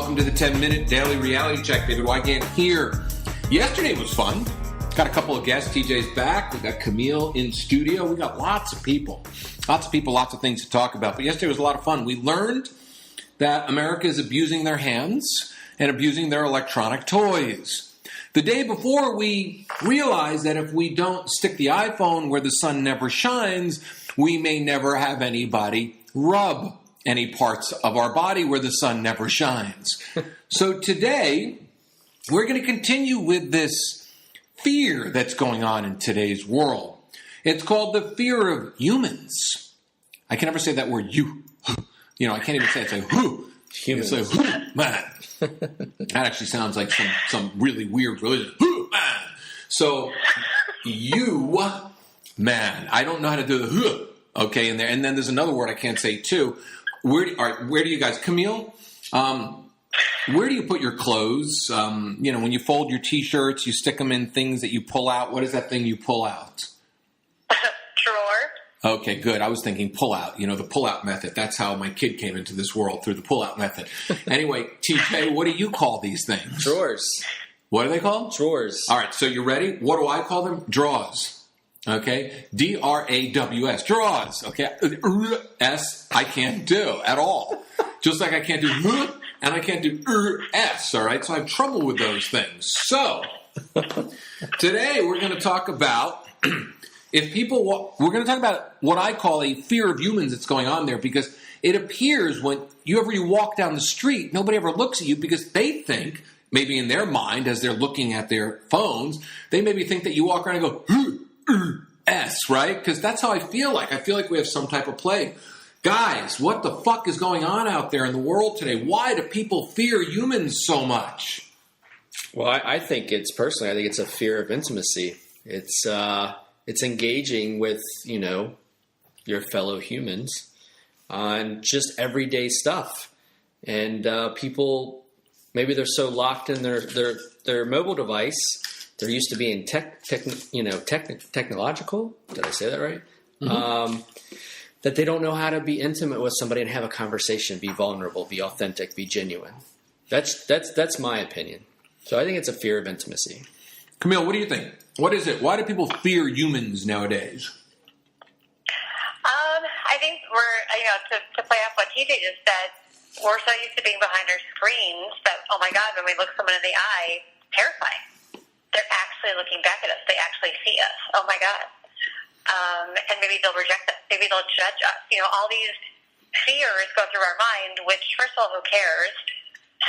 welcome to the 10-minute daily reality check. David Wygant here. Yesterday was fun. Got a couple of guests. TJ's back. We got Camille in studio. We got lots of people, lots of things to talk about. But yesterday was a lot of fun. We learned that America is abusing their hands and abusing their electronic toys. The day before, we realized that if we don't stick the iPhone where the sun never shines, we may never have anybody rub any parts of our body where the sun never shines. So today, we're going to continue with this fear that's going on in today's world. It's called the fear of humans. I can never say that word, you. You know, I can't even say it. It's like, who. Humans. It's like, who, man. That actually sounds like some really weird religion. Who, man. So, you, man. I don't know how to do the who. Okay, and then there's another word I can't say too. Where do you guys, Camille? Where do you put your clothes? When you fold your T-shirts, you stick them in things that you pull out. What is that thing you pull out? Drawer. Okay, good. I was thinking pull out. You know, the pull out method. That's how my kid came into this world, through the pull out method. Anyway, TJ, what do you call these things? Drawers. What are they called? Drawers. All right, so you ready? What do I call them? Drawers. Okay, D-R-A-W-S, draws. Okay, S I can't do at all. Just like I can't do and I can't do S. All right, so I have trouble with those things. So today we're going to talk about we're going to talk about what I call a fear of humans that's going on there, because it appears when you walk down the street, nobody ever looks at you because they think, maybe in their mind as they're looking at their phones, they maybe think that you walk around and go S, right? Because that's how I feel like. I feel like we have some type of plague. Guys, what the fuck is going on out there in the world today? Why do people fear humans so much? Well, I think it's a fear of intimacy. It's engaging with, your fellow humans on just everyday stuff. And people, maybe they're so locked in their mobile device. They're used to being technological. Did I say that right? Mm-hmm. That they don't know how to be intimate with somebody and have a conversation, be vulnerable, be authentic, be genuine. That's my opinion. So I think it's a fear of intimacy. Camille, what do you think? What is it? Why do people fear humans nowadays? I think we're, to play off what TJ just said, we're so used to being behind our screens that, oh my God, when we look someone in the eye, terrifying. They're actually looking back at us. They actually see us. Oh, my God. And maybe they'll reject us. Maybe they'll judge us. All these fears go through our mind, which, first of all, who cares?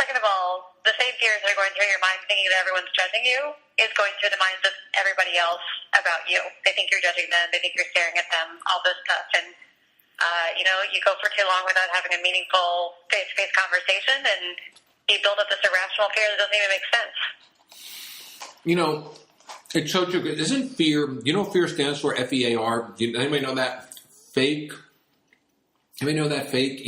Second of all, the same fears that are going through your mind thinking that everyone's judging you is going through the minds of everybody else about you. They think you're judging them. They think you're staring at them, all this stuff. And, you go for too long without having a meaningful face-to-face conversation, and you build up this irrational fear that doesn't even make sense. It's so true. Isn't fear, fear stands for F-E-A-R? Anybody know that? Fake? Anybody know that? Fake?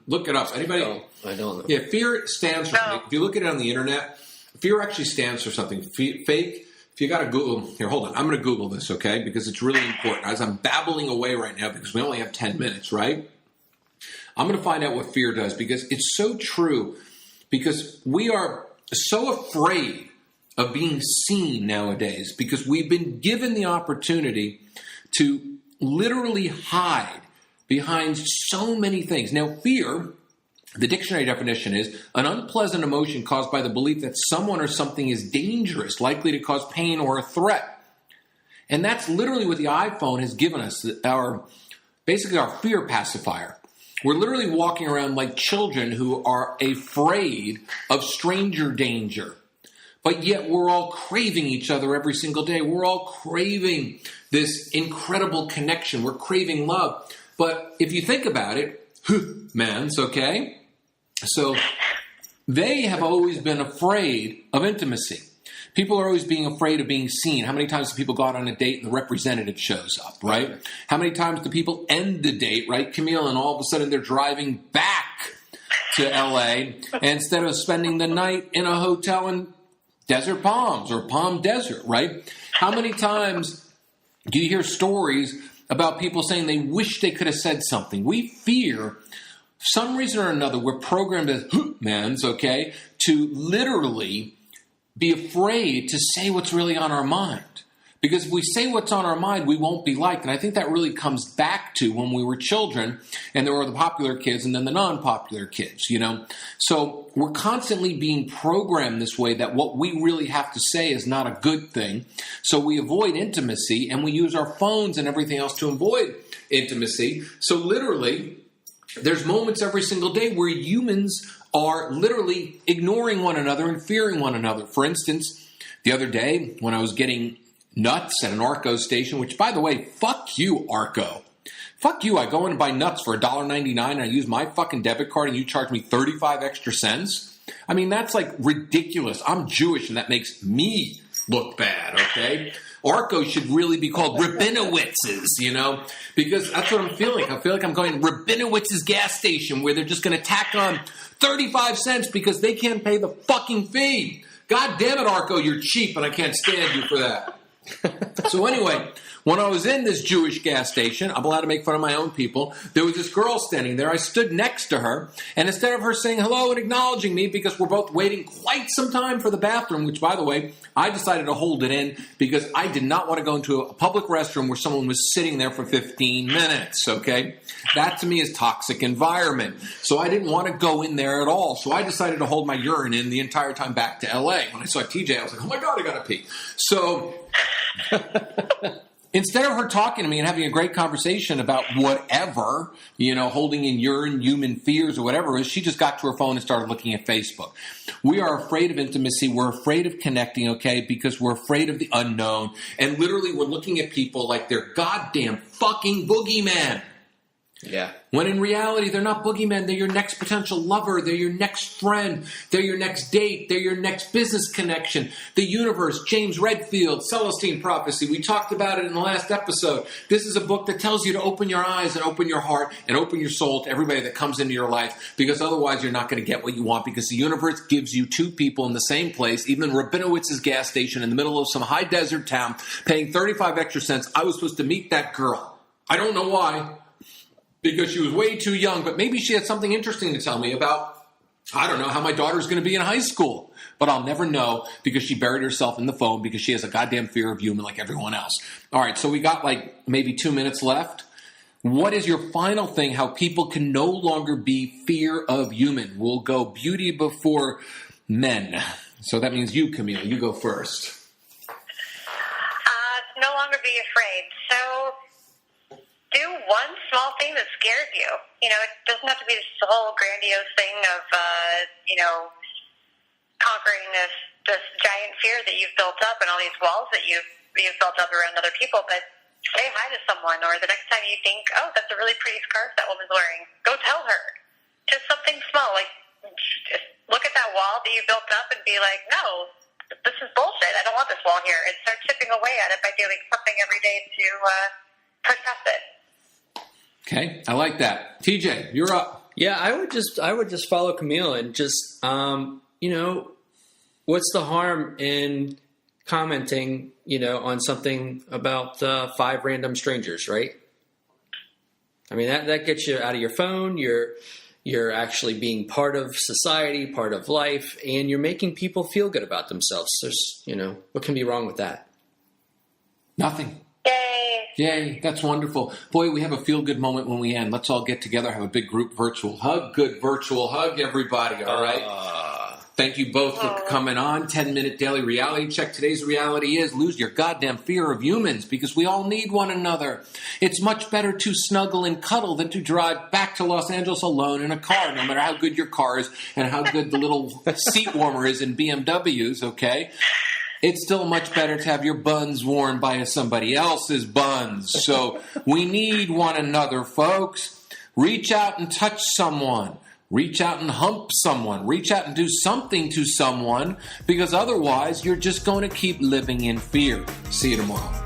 Look it up. Anybody? No, I don't know. Yeah, fear stands for something. If you look at it on the internet, fear actually stands for something. Fake, if you got to Google, here, hold on. I'm going to Google this, okay? Because it's really important. As I'm babbling away right now, because we only have 10 minutes, right? I'm going to find out what fear does, because it's so true. Because we are so afraid of being seen nowadays, because we've been given the opportunity to literally hide behind so many things. Now, fear, the dictionary definition is an unpleasant emotion caused by the belief that someone or something is dangerous, likely to cause pain or a threat. And that's literally what the iPhone has given us, basically our fear pacifier. We're literally walking around like children who are afraid of stranger danger. But yet we're all craving each other every single day. We're all craving this incredible connection. We're craving love. But if you think about it, man's okay? So they have always been afraid of intimacy. People are always being afraid of being seen. How many times do people go out on a date and the representative shows up, right? How many times do people end the date, right, Camille, and all of a sudden they're driving back to L.A. instead of spending the night in a hotel in Desert Palms or Palm Desert, right? How many times do you hear stories about people saying they wish they could have said something? We fear, for some reason or another, we're programmed as, humans, okay, to literally be afraid to say what's really on our mind. Because if we say what's on our mind, we won't be liked. And I think that really comes back to when we were children and there were the popular kids and then the non-popular kids, you know. So we're constantly being programmed this way that what we really have to say is not a good thing. So we avoid intimacy and we use our phones and everything else to avoid intimacy. So literally, there's moments every single day where humans are literally ignoring one another and fearing one another. For instance, the other day when I was getting nuts at an Arco station, which, by the way, fuck you, Arco. Fuck you. I go in and buy nuts for $1.99 and I use my fucking debit card and you charge me 35 extra cents. I mean, that's like ridiculous. I'm Jewish and that makes me look bad, okay? Arco should really be called Rabinowitz's, you know, because that's what I'm feeling. I feel like I'm going to Rabinowitz's gas station where they're just going to tack on 35 cents because they can't pay the fucking fee. God damn it, Arco, you're cheap and I can't stand you for that. So anyway, when I was in this Jewish gas station, I'm allowed to make fun of my own people, there was this girl standing there. I stood next to her, and instead of her saying hello and acknowledging me, because we're both waiting quite some time for the bathroom, which, by the way, I decided to hold it in because I did not want to go into a public restroom where someone was sitting there for 15 minutes, okay? That, to me, is toxic environment. So I didn't want to go in there at all. So I decided to hold my urine in the entire time back to L.A. When I saw TJ, I was like, oh, my God, I got to pee. So instead of her talking to me and having a great conversation about whatever, you know, holding in urine, human fears, or whatever it is, she just got to her phone and started looking at Facebook. We are afraid of intimacy. We're afraid of connecting, okay, because we're afraid of the unknown. And literally we're looking at people like they're goddamn fucking boogeymen. Yeah. When in reality, they're not boogeymen. They're your next potential lover. They're your next friend. They're your next date. They're your next business connection. The universe, James Redfield, Celestine Prophecy. We talked about it in the last episode. This is a book that tells you to open your eyes and open your heart and open your soul to everybody that comes into your life, because otherwise you're not going to get what you want, because the universe gives you two people in the same place, even Rabinowitz's gas station in the middle of some high desert town, paying 35 extra cents. I was supposed to meet that girl. I don't know why. Because she was way too young, but maybe she had something interesting to tell me about, I don't know, how my daughter's going to be in high school. But I'll never know because she buried herself in the phone because she has a goddamn fear of human like everyone else. All right, so we got like maybe 2 minutes left. What is your final thing, how people can no longer be fear of human? We'll go beauty before men. So that means you, Camille. You go first. No longer be afraid. So do one small thing that scares you. You know, it doesn't have to be this whole grandiose thing of, conquering this giant fear that you've built up and all these walls that you've built up around other people. But say hi to someone, or the next time you think, oh, that's a really pretty scarf that woman's wearing, go tell her. Just something small, like just look at that wall that you built up and be like, no, this is bullshit. I don't want this wall here. And start chipping away at it by doing something every day to protest it. Okay, I like that. TJ, you're up. Yeah, I would just follow Camille and just, what's the harm in commenting, on something about 5 random strangers, right? I mean, that gets you out of your phone. You're actually being part of society, part of life, and you're making people feel good about themselves. There's, what can be wrong with that? Nothing. Yay, that's wonderful. Boy, we have a feel-good moment when we end. Let's all get together, have a big group virtual hug. Good virtual hug, everybody, all right? Thank you both for coming on. 10-minute daily reality check. Today's reality is lose your goddamn fear of humans, because we all need one another. It's much better to snuggle and cuddle than to drive back to Los Angeles alone in a car, no matter how good your car is and how good the little seat warmer is in BMWs, okay? It's still much better to have your buns worn by somebody else's buns. So we need one another, folks. Reach out and touch someone. Reach out and hump someone. Reach out and do something to someone, because otherwise you're just going to keep living in fear. See you tomorrow.